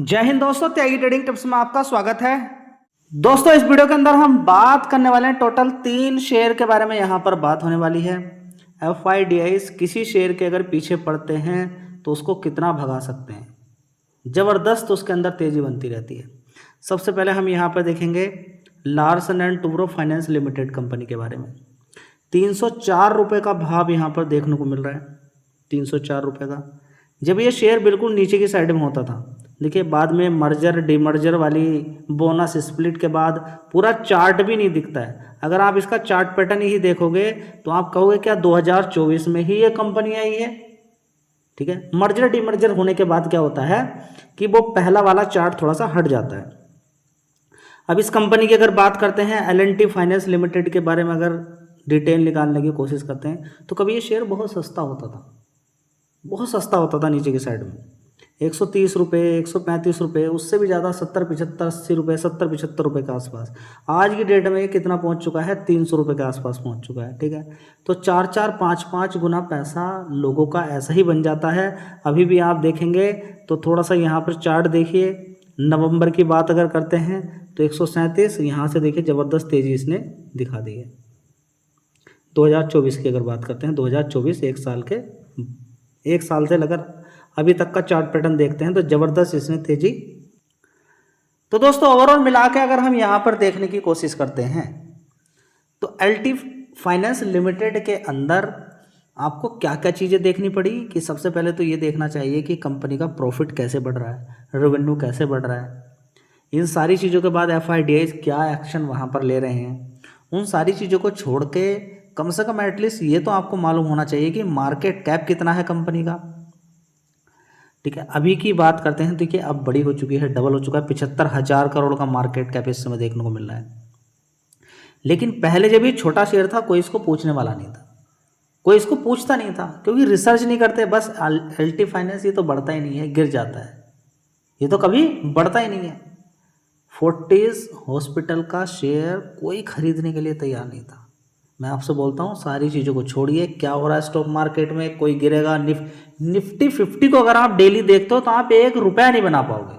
जय हिंद दोस्तों, त्यागी trading tips में आपका स्वागत है। दोस्तों इस वीडियो के अंदर हम बात करने वाले हैं टोटल 3 शेयर के बारे में। यहाँ पर बात होने वाली है FIDIs किसी शेयर के अगर पीछे पड़ते हैं तो उसको कितना भगा सकते हैं। ज़बरदस्त उसके अंदर तेज़ी बनती रहती है। सबसे पहले हम यहाँ पर देखेंगे Larsen and Toubro finance limited company के बारे में। 304 रुपये का भाव यहाँ पर देखने को मिल रहा है, 304 रुपये का। जब ये शेयर बिल्कुल नीचे की साइड में होता था, देखिए बाद में मर्जर डीमर्जर वाली बोनस स्प्लिट के बाद पूरा चार्ट भी नहीं दिखता है। अगर आप इसका चार्ट पैटर्न ही देखोगे तो आप कहोगे क्या 2024 में ही ये कंपनी आई है। ठीक है, मर्जर डीमर्जर होने के बाद क्या होता है कि वो पहला वाला चार्ट थोड़ा सा हट जाता है। अब इस कंपनी की अगर बात करते हैं L&T फाइनेंस लिमिटेड के बारे में, अगर डिटेल निकालने की कोशिश करते हैं तो कभी ये शेयर बहुत सस्ता होता था, बहुत सस्ता होता था नीचे की साइड में। 130 रुपये, 135 रुपये, उससे भी ज़्यादा 70, 75, 80 रुपये, 70, 75 रुपये के आसपास। आज की डेट में ये कितना पहुंच चुका है, 300 रुपये के आसपास पहुंच चुका है। ठीक है, तो 4-4, 5-5 गुना पैसा लोगों का ऐसा ही बन जाता है। अभी भी आप देखेंगे तो थोड़ा सा यहाँ पर चार्ट देखिए, नवंबर की बात अगर करते हैं तो 137, यहाँ से देखिए ज़बरदस्त तेज़ी इसने दिखा दी है। 2024 की अगर बात करते हैं, 2024 एक साल से अगर अभी तक का चार्ट पैटर्न देखते हैं तो ज़बरदस्त इसने तेजी। तो दोस्तों ओवरऑल मिला के अगर हम यहाँ पर देखने की कोशिश करते हैं तो L&T फाइनेंस लिमिटेड के अंदर आपको क्या क्या चीज़ें देखनी पड़ी कि सबसे पहले तो ये देखना चाहिए कि कंपनी का प्रॉफिट कैसे बढ़ रहा है, रेवेन्यू कैसे बढ़ रहा है। इन सारी चीज़ों के बाद FIDIs क्या एक्शन वहाँ पर ले रहे हैं। उन सारी चीज़ों को छोड़ के कम से कम एटलीस्ट ये तो आपको मालूम होना चाहिए कि मार्केट कैप कितना है कंपनी का। ठीक है, अभी की बात करते हैं, देखिए अब बड़ी हो चुकी है, डबल हो चुका है, 75,000 करोड़ का मार्केट कैप इस समय देखने को मिल रहा है। लेकिन पहले जब ये छोटा शेयर था कोई इसको पूछने वाला नहीं था, कोई इसको पूछता नहीं था, क्योंकि रिसर्च नहीं करते। बस L&T फाइनेंस ये तो बढ़ता ही नहीं है, गिर जाता है, ये तो कभी बढ़ता ही नहीं है। फोर्टिस हॉस्पिटल का शेयर कोई खरीदने के लिए तैयार नहीं था। मैं आपसे बोलता हूँ सारी चीज़ों को छोड़िए, क्या हो रहा है स्टॉक मार्केट में, कोई गिरेगा। निफ्टी 50 को अगर आप डेली देखते हो तो आप 1 रुपया नहीं बना पाओगे,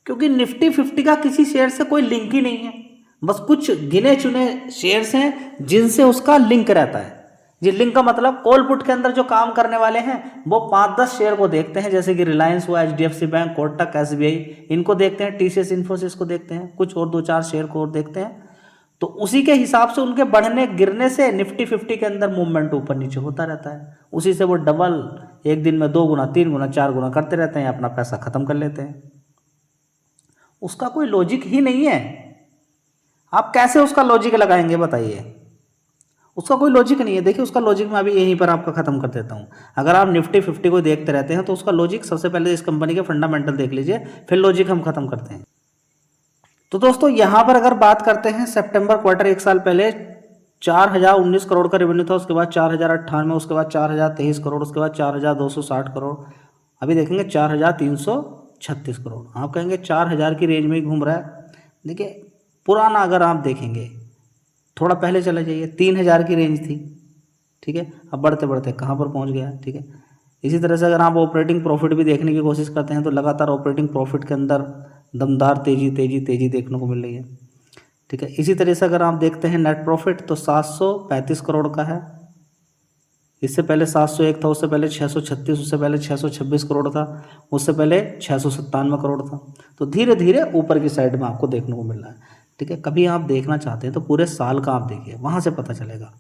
क्योंकि निफ्टी 50 का किसी शेयर से कोई लिंक ही नहीं है। बस कुछ गिने चुने शेयर्स हैं जिनसे उसका लिंक रहता है। जी, लिंक का मतलब कॉल पुट के अंदर जो काम करने वाले हैं वो 5-10 शेयर को देखते हैं, जैसे कि रिलायंस हुआ, HDFC बैंक, कोटक, SBI, इनको देखते हैं, TCS इन्फोसिस को देखते हैं, कुछ और 2-4 शेयर को और देखते हैं। तो उसी के हिसाब से उनके बढ़ने गिरने से निफ्टी 50 के अंदर मूवमेंट ऊपर नीचे होता रहता है। उसी से वो डबल एक दिन में 2 गुना, 3 गुना, 4 गुना करते रहते हैं, अपना पैसा खत्म कर लेते हैं। उसका कोई लॉजिक ही नहीं है। आप कैसे उसका लॉजिक लगाएंगे बताइए, उसका कोई लॉजिक नहीं है। देखिए उसका लॉजिक मैं अभी यहीं पर आपका खत्म कर देता हूँ। अगर आप निफ्टी 50 को देखते रहते हैं तो उसका लॉजिक, सबसे पहले इस कंपनी के फंडामेंटल देख लीजिए, फिर लॉजिक हम खत्म करते हैं। तो दोस्तों यहाँ पर अगर बात करते हैं सितंबर क्वार्टर, 1 साल पहले 4019 करोड़ का रेवेन्यू था, उसके बाद 4098, उसके बाद 4023 करोड़, उसके बाद 4260 करोड़, अभी देखेंगे 4336 करोड़। आप कहेंगे 4000 की रेंज में ही घूम रहा है। देखिए पुराना अगर आप देखेंगे, थोड़ा पहले चले जाइए, 3000 की रेंज थी। ठीक है, अब बढ़ते बढ़ते कहाँ पर पहुँच गया। ठीक है, इसी तरह से अगर आप ऑपरेटिंग प्रॉफिट भी देखने की कोशिश करते हैं तो लगातार ऑपरेटिंग प्रॉफिट के अंदर दमदार तेजी तेजी तेजी देखने को मिल रही है। ठीक है, इसी तरह से अगर आप देखते हैं नेट प्रॉफिट तो 735 करोड़ का है। इससे पहले 701 था, उससे पहले 636, उससे पहले 626 करोड़ था, उससे पहले 697 करोड़ था। तो धीरे धीरे ऊपर की साइड में आपको देखने को मिल रहा है। ठीक है, कभी आप देखना चाहते हैं तो पूरे साल का आप देखिए, वहाँ से पता चलेगा।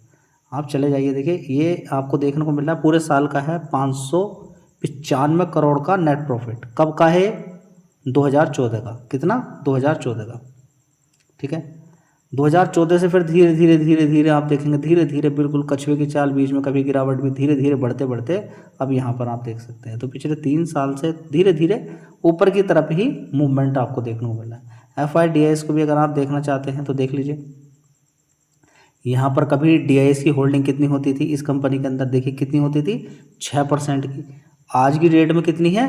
आप चले जाइए, देखिए ये आपको देखने को मिल रहा है पूरे साल का है 595 करोड़ का नेट प्रॉफिट। कब का है, 2014 का। कितना, 2014 का। ठीक है, 2014 से फिर धीरे धीरे धीरे धीरे आप देखेंगे, धीरे धीरे बिल्कुल कछुए की चाल, बीच में कभी गिरावट भी, धीरे धीरे बढ़ते बढ़ते अब यहाँ पर आप देख सकते हैं। तो पिछले 3 साल से धीरे धीरे ऊपर की तरफ ही मूवमेंट आपको देखने को मिल रहा है। FIDIs को भी अगर आप देखना चाहते हैं तो देख लीजिए, यहाँ पर कभी DIS की होल्डिंग कितनी होती थी इस कंपनी के अंदर, देखिए कितनी होती थी, 6% की। आज की डेट में कितनी है,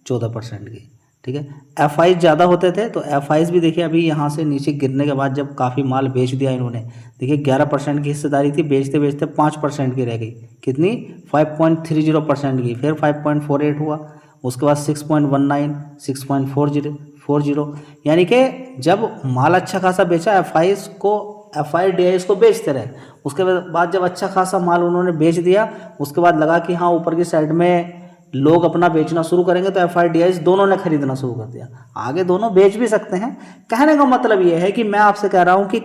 14% की। ठीक है, FIs ज़्यादा होते थे तो FIs भी देखिए अभी यहाँ से नीचे गिरने के बाद जब काफ़ी माल बेच दिया इन्होंने, देखिए 11% की हिस्सेदारी थी, बेचते बेचते 5% की रह गई। कितनी, 5.30% की, फिर 5.48 हुआ, उसके बाद 6.19, 6.40, यानी कि जब माल अच्छा खासा बेचा FIDIs को बेचते रहे, उसके बाद जब अच्छा खासा माल उन्होंने बेच दिया, उसके बाद लगा कि हाँ ऊपर की साइड में लोग अपना बेचना शुरू करेंगे, तो FIDIs दोनों ने खरीदना शुरू कर दिया। आगे दोनों बेच भी सकते हैं। कहने का मतलब ये है कि मैं आपसे कह रहा हूँ कि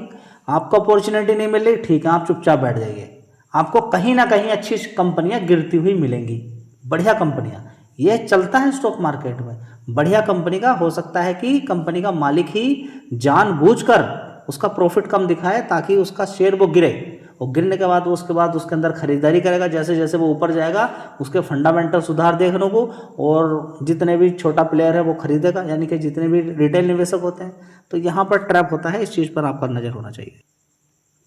आपको अपॉर्चुनिटी नहीं मिल रही, ठीक है, आप चुपचाप बैठ जाइए। आपको कहीं ना कहीं अच्छी कंपनियां गिरती हुई मिलेंगी, बढ़िया कंपनियां। ये चलता है स्टॉक मार्केट में। बढ़िया कंपनी का हो सकता है कि कंपनी का मालिक ही जानबूझकर उसका प्रॉफिट कम दिखाए ताकि उसका शेयर वो गिरे, और गिरने के बाद उसके बाद अंदर खरीदारी करेगा। जैसे जैसे वो ऊपर जाएगा उसके फंडामेंटल सुधार देखने को, और जितने भी छोटा प्लेयर है वो खरीदेगा, यानी कि जितने भी रिटेल निवेशक होते हैं। तो यहाँ पर ट्रैप होता है, इस चीज़ पर आपका नज़र होना चाहिए।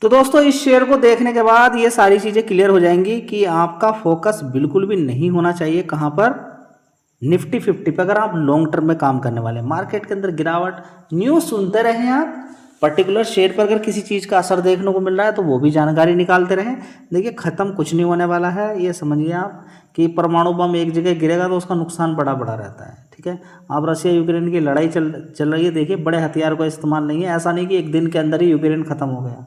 तो दोस्तों इस शेयर को देखने के बाद ये सारी चीज़ें क्लियर हो जाएंगी कि आपका फोकस बिल्कुल भी नहीं होना चाहिए कहाँ पर, निफ्टी 50 पे। अगर आप लॉन्ग टर्म में काम करने वाले हैं, मार्केट के अंदर गिरावट, न्यूज़ सुनते रहें आप, पर्टिकुलर शेयर पर अगर किसी चीज़ का असर देखने को मिल रहा है तो वो भी जानकारी निकालते रहें। देखिए ख़त्म कुछ नहीं होने वाला है, ये समझिए आप कि परमाणु बम एक जगह गिरेगा तो उसका नुकसान बड़ा बड़ा रहता है, ठीक है। अब रशिया यूक्रेन की लड़ाई चल रही है, देखिए बड़े हथियार का इस्तेमाल नहीं है, ऐसा नहीं कि एक दिन के अंदर ही यूक्रेन ख़त्म हो गया,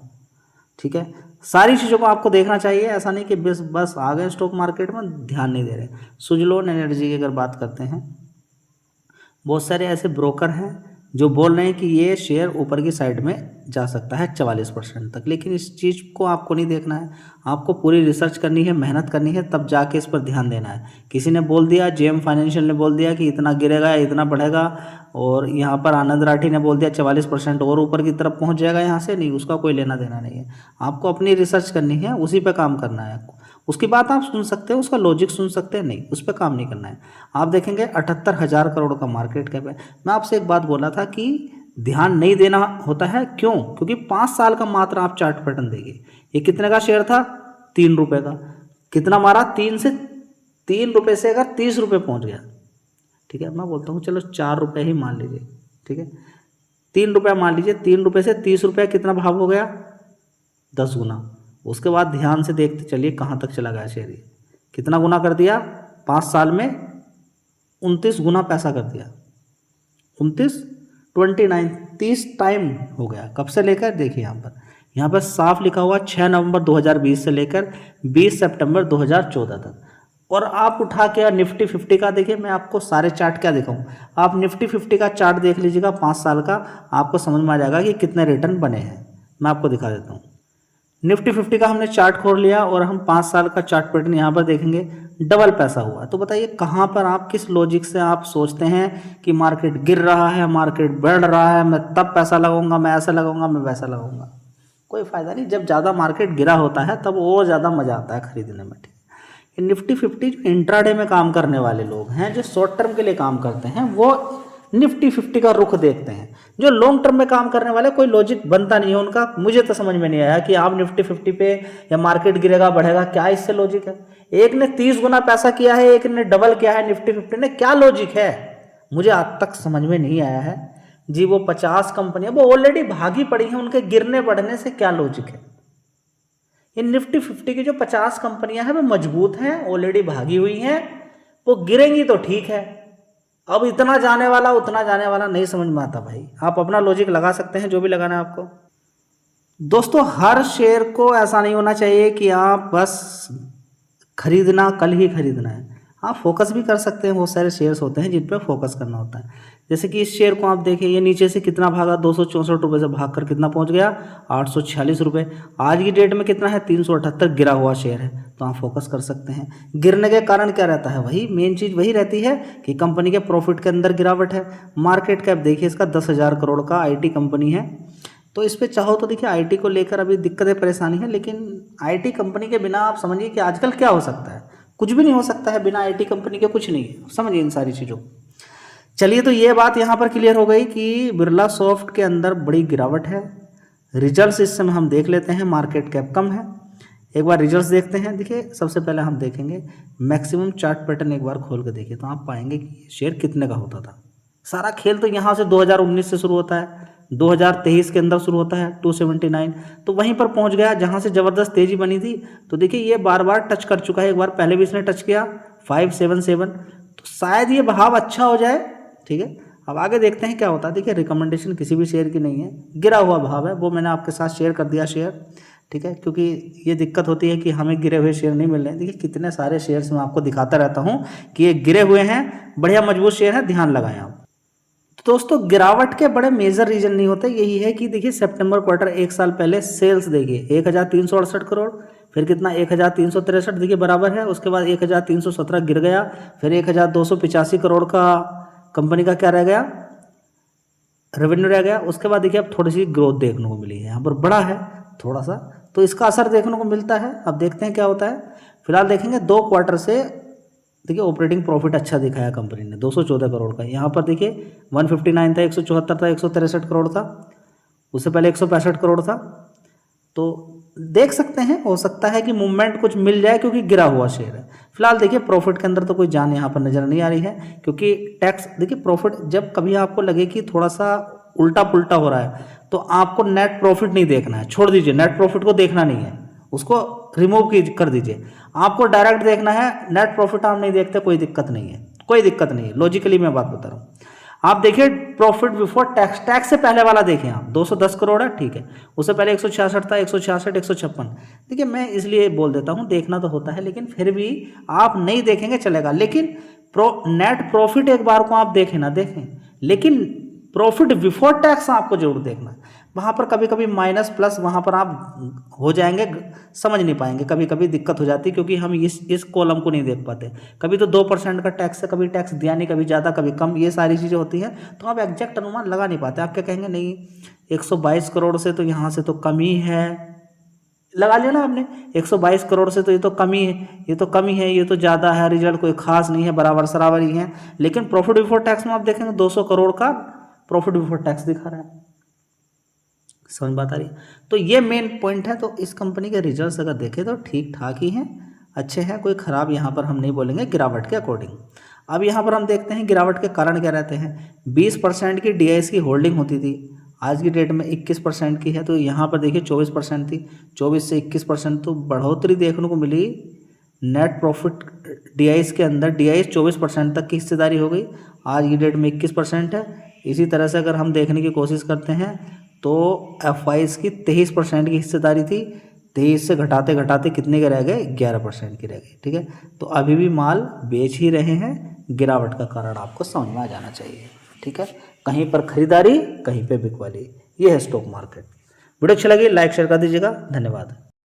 ठीक है। सारी चीज़ों को आपको देखना चाहिए, ऐसा नहीं कि बस आ गए स्टॉक मार्केट में, ध्यान नहीं दे रहे। सुजलोन एनर्जी की अगर बात करते हैं, बहुत सारे ऐसे ब्रोकर हैं जो बोल रहे हैं कि ये शेयर ऊपर की साइड में जा सकता है 44% तक, लेकिन इस चीज़ को आपको नहीं देखना है। आपको पूरी रिसर्च करनी है, मेहनत करनी है, तब जाके इस पर ध्यान देना है। किसी ने बोल दिया, JM फाइनेंशियल ने बोल दिया कि इतना गिरेगा, इतना बढ़ेगा, और यहाँ पर आनंद राठी ने बोल दिया 44% और ऊपर की तरफ पहुँच जाएगा, यहाँ से नहीं, उसका कोई लेना देना नहीं है। आपको अपनी रिसर्च करनी है, उसी पर काम करना है। उसकी बात आप सुन सकते हैं, उसका लॉजिक सुन सकते हैं, नहीं, उस पर काम नहीं करना है। आप देखेंगे 78,000 करोड़ का मार्केट कैप है। मैं आपसे एक बात बोला था कि ध्यान नहीं देना होता है, क्यों? क्योंकि 5 साल का मात्र आप चार्ट पैटर्न देखिए। ये कितने का शेयर था? 3 रुपये का। कितना मारा? 3 रुपये से अगर 30 रुपये पहुँच गया, ठीक है, मैं बोलता हूँ चलो 4 रुपये ही मान लीजिए, ठीक है, 3 रुपये मान लीजिए, 3 रुपये से 30 रुपये कितना भाव हो गया? 10 गुना। उसके बाद ध्यान से देखते चलिए कहाँ तक चला गया शेयर, कितना गुना कर दिया? 5 साल में 29 गुना पैसा कर दिया। 29 30 टाइम हो गया। कब से लेकर? देखिए यहाँ पर साफ लिखा हुआ 6 नवंबर 2020 से लेकर 20 सितंबर 2014 तक। और आप उठा के निफ्टी 50 का देखिए, मैं आपको सारे चार्ट क्या दिखाऊं, आप निफ्टी 50 का चार्ट देख लीजिएगा 5 साल का, आपको समझ में आ जाएगा कि कितने रिटर्न बने हैं। मैं आपको दिखा देता हूँ। निफ्टी 50 का हमने चार्ट खोल लिया और हम 5 साल का चार्ट पैटर्न यहाँ पर देखेंगे, डबल पैसा हुआ। तो बताइए कहाँ पर आप किस लॉजिक से आप सोचते हैं कि मार्केट गिर रहा है, मार्केट बढ़ रहा है, मैं तब पैसा लगाऊंगा, मैं ऐसा लगाऊंगा, मैं वैसा लगाऊंगा? कोई फ़ायदा नहीं। जब ज़्यादा मार्केट गिरा होता है तब और ज़्यादा मज़ा आता है खरीदने में, ठीक है। निफ्टी 50 जो इंट्राडे में काम करने वाले लोग हैं, जो शॉर्ट टर्म के लिए काम करते हैं, वो निफ्टी 50 का रुख देखते हैं। जो लॉन्ग टर्म में काम करने वाले, कोई लॉजिक बनता नहीं है उनका। मुझे तो समझ में नहीं आया कि आप निफ्टी 50 पे या मार्केट गिरेगा बढ़ेगा, क्या इससे लॉजिक है? एक ने 30 गुना पैसा किया है, एक ने डबल किया है निफ्टी 50 ने, क्या लॉजिक है? मुझे आज तक समझ में नहीं आया है जी। वो 50 कंपनियां वो ऑलरेडी भागी पड़ी हैं, उनके गिरने बढ़ने से क्या लॉजिक है? ये निफ्टी 50 की जो 50 कंपनियां हैं वो मजबूत हैं, ऑलरेडी भागी हुई हैं, वो गिरेंगी तो ठीक है। अब इतना जाने वाला उतना जाने वाला नहीं समझ में आता भाई। आप अपना लॉजिक लगा सकते हैं, जो भी लगाना है आपको। दोस्तों हर शेयर को ऐसा नहीं होना चाहिए कि आप बस खरीदना कल ही खरीदना है। आप फोकस भी कर सकते हैं। बहुत सारे शेयर्स होते हैं जिन पर फोकस करना होता है। जैसे कि इस शेयर को आप देखिए, ये नीचे से कितना भागा, 264 रुपये से भाग कर कितना पहुंच गया? 846 रुपये। आज की डेट में कितना है? 378 गिरा हुआ शेयर है, तो आप फोकस कर सकते हैं। गिरने के कारण क्या रहता है? वही मेन चीज़ वही रहती है कि कंपनी के प्रॉफिट के अंदर गिरावट है। मार्केट कैप देखिए इसका 10,000 करोड़ का IT कंपनी है। तो इस पर चाहो तो देखिए IT को लेकर अभी दिक्कतें परेशानी है, लेकिन IT कंपनी के बिना आप समझिए कि आजकल क्या हो सकता है? कुछ भी नहीं हो सकता है बिना IT कंपनी के, कुछ नहीं है। समझिए इन सारी चीज़ों। चलिए, तो ये बात यहाँ पर क्लियर हो गई कि बिरला सॉफ्ट के अंदर बड़ी गिरावट है। रिजल्ट्स इस समय हम देख लेते हैं, मार्केट कैप कम है। एक बार रिजल्ट्स देखते हैं। देखिए सबसे पहले हम देखेंगे मैक्सिमम चार्ट पैटर्न, एक बार खोल के देखिए तो आप पाएंगे कि शेयर कितने का होता था। सारा खेल तो यहाँ से 2019 से शुरू होता है, 2023 के अंदर शुरू होता है 279, तो वहीं पर पहुँच गया जहाँ से ज़बरदस्त तेज़ी बनी थी। तो देखिए ये बार बार टच कर चुका है, एक बार पहले भी इसने टच किया 577, तो शायद ये भाव अच्छा हो जाए। ठीक है, अब आगे देखते हैं क्या होता है। देखिए रिकमेंडेशन किसी भी शेयर की नहीं है, गिरा हुआ भाव है, वो मैंने आपके साथ शेयर कर दिया शेयर। ठीक है, क्योंकि ये दिक्कत होती है कि हमें गिरे हुए शेयर नहीं मिल रहे हैं। देखिए कितने सारे शेयर्स मैं आपको दिखाता रहता हूँ कि ये गिरे हुए हैं, बढ़िया मजबूत शेयर है, ध्यान लगाएं आप। तो दोस्तों गिरावट के बड़े मेजर रीजन नहीं होते, यही है कि देखिए सितंबर क्वार्टर एक साल पहले सेल्स देखिए 1368 करोड़, फिर कितना 1363 देखिए बराबर है, उसके बाद 1317 गिर गया, फिर 1285 करोड़ का कंपनी का क्या रह गया, रेवेन्यू रह गया। उसके बाद देखिए अब थोड़ी सी ग्रोथ देखने को मिली है, यहाँ पर बड़ा है थोड़ा सा, तो इसका असर देखने को मिलता है। अब देखते हैं क्या होता है। फिलहाल देखेंगे 2 क्वार्टर से देखिए ऑपरेटिंग प्रॉफिट अच्छा दिखाया कंपनी ने 214 करोड़ का। यहाँ पर देखिए 159 था, 174 था, 163 करोड़ था, उससे पहले 165 करोड़ था। तो देख सकते हैं, हो सकता है कि मूवमेंट कुछ मिल जाए क्योंकि गिरा हुआ शेयर है। फिलहाल देखिए प्रॉफिट के अंदर तो कोई जान यहाँ पर नजर नहीं आ रही है, क्योंकि टैक्स देखिए प्रॉफिट जब कभी आपको लगे कि थोड़ा सा उल्टा पुल्टा हो रहा है तो आपको नेट प्रॉफिट नहीं देखना है, छोड़ दीजिए, नेट प्रॉफिट को देखना नहीं है, उसको रिमूव कर दीजिए। आपको डायरेक्ट देखना है, नेट प्रॉफिट आप नहीं देखते, कोई दिक्कत नहीं है, कोई दिक्कत नहीं है, लॉजिकली मैं बात बता रहा हूँ। आप देखिए प्रॉफिट बिफोर टैक्स, टैक्स से पहले वाला देखें आप, 210 करोड़ है, ठीक है, उससे पहले 166 था, 166, 156। देखिए मैं इसलिए बोल देता हूँ, देखना तो होता है, लेकिन फिर भी आप नहीं देखेंगे चलेगा, लेकिन नेट प्रॉफिट एक बार को आप देखें ना देखें, लेकिन प्रॉफिट बिफोर टैक्स आपको जरूर देखना है। वहाँ पर कभी कभी माइनस प्लस वहाँ पर आप हो जाएंगे, समझ नहीं पाएंगे, कभी कभी दिक्कत हो जाती है, क्योंकि हम इस कॉलम को नहीं देख पाते। कभी तो 2% का टैक्स है, कभी टैक्स दिया नहीं, कभी ज़्यादा कभी कम, ये सारी चीज़ें होती हैं, तो आप एग्जैक्ट अनुमान लगा नहीं पाते। आप क्या कहेंगे, नहीं 122 करोड़ से तो यहाँ से तो कमी है, लगा लिया ना आपने, 122 करोड़ से तो ये तो कमी है, ये तो कमी है, ये तो ज़्यादा है, रिजल्ट कोई खास नहीं है, बराबर सराबर ही है। लेकिन प्रॉफिट बिफोर टैक्स में आप देखेंगे 200 करोड़ का प्रॉफिट बिफोर टैक्स दिखा रहा है। समझ बात आ रही है? तो ये मेन पॉइंट है। तो इस कंपनी के रिजल्ट्स अगर देखें तो ठीक ठाक ही हैं, अच्छे हैं, कोई ख़राब यहाँ पर हम नहीं बोलेंगे गिरावट के अकॉर्डिंग। अब यहाँ पर हम देखते हैं गिरावट के कारण क्या रहते हैं। 20% की DIS की होल्डिंग होती थी, आज की डेट में 21% की है, तो यहाँ पर देखिए 24% थी, 24 से 21% तो बढ़ोतरी देखने को मिली। नेट प्रॉफिट DIS के अंदर DIS 24% तक की हिस्सेदारी हो गई, आज की डेट में 21% है। इसी तरह से अगर हम देखने की कोशिश करते हैं तो FIs की 23% की हिस्सेदारी थी, 23 से घटाते घटाते कितने के रह गए, 11% की रह गई। ठीक है, तो अभी भी माल बेच ही रहे हैं, गिरावट का कारण आपको समझ में आ जाना चाहिए। ठीक है, कहीं पर खरीदारी, कहीं पे बिकवाली, ये है स्टॉक मार्केट। वीडियो अच्छी लगी लाइक शेयर कर दीजिएगा, धन्यवाद।